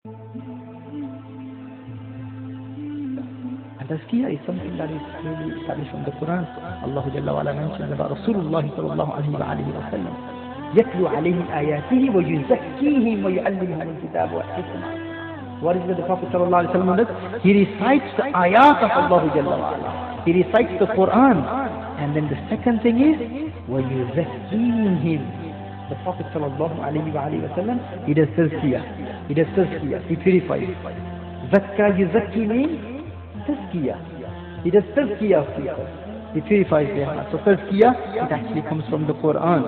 And tazkiyah is something that is really established from the Quran. Allah Jalla wa ala mentions about Rasulullah sallallahu alayhi wa sallam. يَتْلُو عَلَيْهِمْ آيَاتِهِ وَيُزَكِّيهِمْ وَيُعَلِّمُهُمُ الْكِتَابَ وَالْحِكْمَةَ. What is it the Prophet sallallahu alayhi wa sallam does? He recites the ayat of Allah Jalla wa ala. He recites the Quran. And then the second thing is, وَيُزَكِّيهِمْ. The Prophet sallallahu alayhi wa sallam, he does tazkiyah. He does tazkiyah. He purifies. Zakka yuzakki means tazkiyah. He does tazkiyah of people. He purifies their heart. So tazkiyah, it actually comes from the Quran.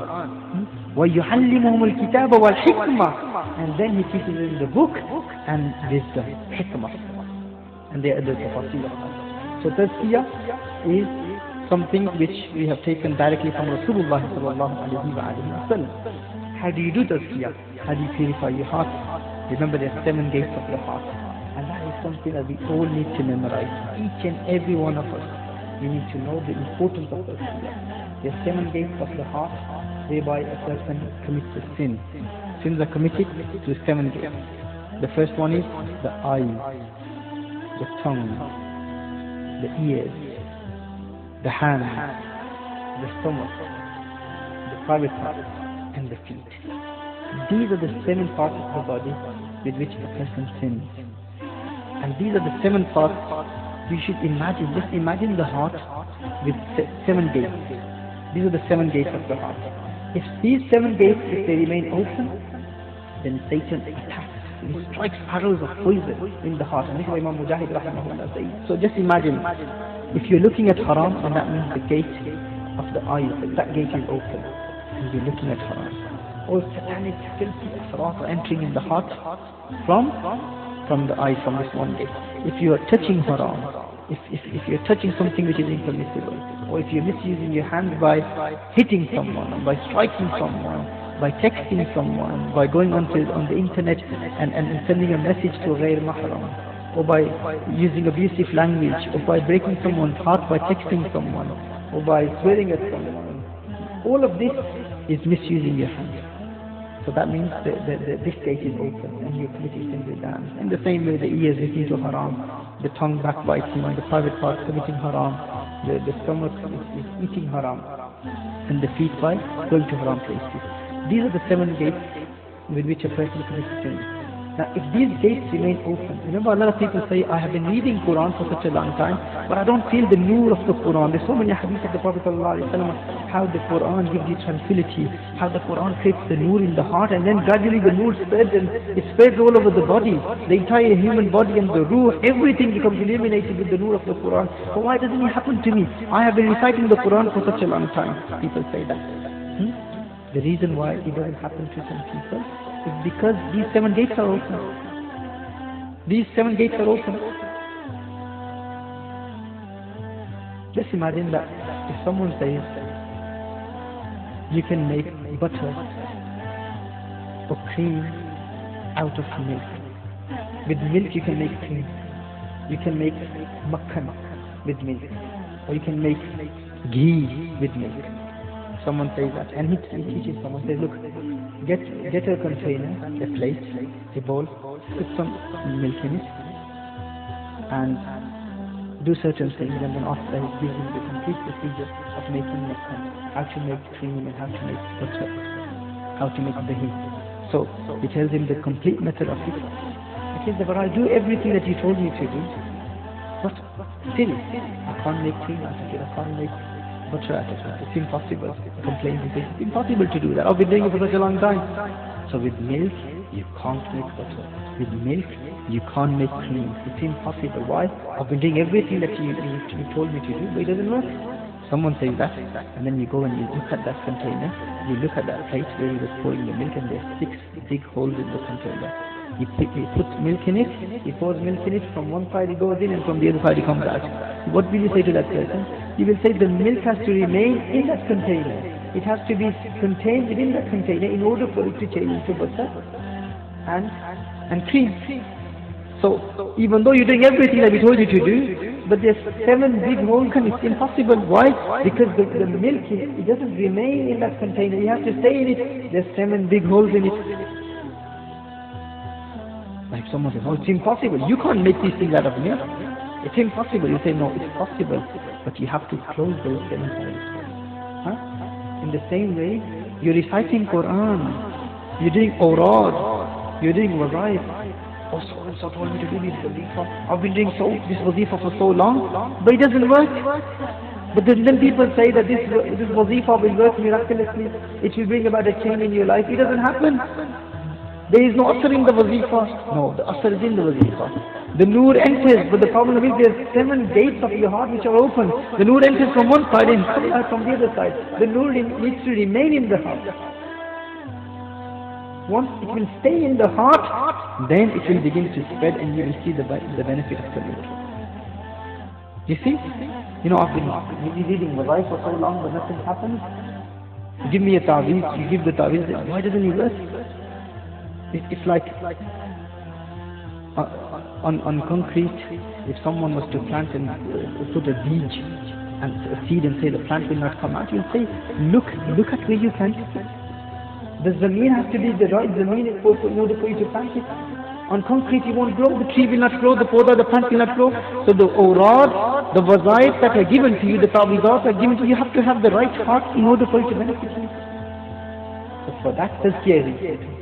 وَيُعَلِّمُهُمُ الْكِتَابَ وَالْحِكْمَةَ. And then he teaches them the book and wisdom, hikmah. And they are the tafasir. So tazkiyah is something which we have taken directly from Rasulullah sallallahu alayhi wa sallam. How do you do tazkiyah? How do you purify your heart? Remember, there are 7 gates of the heart. And that is something that we all need to memorize. Each and every one of us. We need to know the importance of tazkiyah. There are 7 gates of the heart, whereby a person commits a sin. Sins are committed to 7 gates. The first one is the eyes, the tongue, the ears, the hands, the stomach, the private parts, and the feet. These are the 7 parts of the body with which a person sins. And these are the 7 parts you should imagine. Just imagine the heart with 7 gates. These are the 7 gates of the heart. If these 7 gates, if they remain open, then Satan attacks. He strikes arrows of poison in the heart. And this is what Imam Mujahid rahimahullah says. So just imagine, if you're looking at haram, then that means the gate of the eyes, that gate is open, and you're looking at haram. All satanic, filthy asrat are entering in the heart from the eye, from this one gate. If you are touching haram, if you're touching something which is impermissible, or if you're misusing your hand by hitting someone, by striking someone, by texting someone, by going on the internet and sending a message to a ghair mahram, or by using abusive language, or by breaking someone's heart by texting someone, or by swearing at someone, all of this is misusing your hand. So that means this gate is open and you're committing sins with the hands. In the same way, the ears listening to haram, the tongue backbiting, the private parts committing haram, the stomach is eating haram, and the feet by going to haram places. These are the 7 gates with which a person commits sin. Now, if these gates remain open, remember a lot of people say, I have been reading Quran for such a long time, but I don't feel the nur of the Quran. There's so many hadiths of the Prophet ﷺ, how the Quran gives you tranquility, how the Quran creates the nur in the heart, and then gradually the nur spreads, and it spreads all over the body. The entire human body and the ruh, everything becomes illuminated with the nur of the Quran. But why doesn't it happen to me? I have been reciting the Quran for such a long time. People say that. The reason why it doesn't happen to some people is because these 7 gates are open. These 7 gates are open. Just imagine that if someone says, you can make butter or cream out of milk. With milk you can make cream. You can make makhan with milk. Or you can make ghee with milk. Someone says that, and he teaches someone, says, look, get a container, a plate, a bowl, put some milk in it, and do certain things, and then after he gives you the complete procedure of making makhan, how to make cream and how to make butter, how to make dahi. So he tells him the complete method of it. He says, but I'll do everything that you told me to do, but still, I can't make cream out of it, I can't make butter out of it. It's impossible. Complain because it's impossible to do that. I've been doing it for such a long time. So with milk, you can't make butter. With milk, you can't make cream. It's impossible. Why? I've been doing everything that you told me to do, but it doesn't work. Someone says that, and then you go and you look at that container, you look at that plate where you were pouring the milk, and there's 6 big holes in the container. He puts milk in it, he pours milk in it, from one side it goes in and from the other side it comes out. What will you say to that person? You will say the milk has to remain in that container. It has to be contained within that container in order for it to change into butter and cream. So even though you're doing everything that we told you to do, but there's 7 big holes and it's impossible. Why? Because the milk, it doesn't remain in that container. You have to stay in it. There's 7 big holes in it. Like someone says, no, it's impossible. You can't make these things out of mere. It's impossible. You say, no, it's possible. But you have to close those seven eyes. Huh? In the same way, you're reciting Quran. You're doing awrad. You're doing wazaif. Oh, so and so told me to do this wazifa. I've been doing this wazifa for so long. But it doesn't work. But then people say that this wazifa will work miraculously. It will bring about a change in your life. It doesn't happen. There is no asr in the wazifa. No, the asr is in the wazifa. The nur enters, but the problem is there's 7 gates of your heart which are open. The nur enters from one side and comes out from the other side. The nur needs to remain in the heart. Once it will stay in the heart, then it will begin to spread and you will see the benefit of the nur. You see? You know, I've been reading wazaif for so long but nothing happens. You give me a ta'weez, you give the ta'weez, why doesn't it work? It's like on concrete, if someone was to plant and put a beej and a seed and say the plant will not come out, you'll say, look at where you planted it. The zameen has to be the right zameen in order for you to plant it. On concrete you won't grow, the tree will not grow, the plant will not grow. So the awrad, the wazaif that are given to you, the ta'weezat are given to you, you have to have the right heart in order for you to benefit from it. So for that tazkiyah is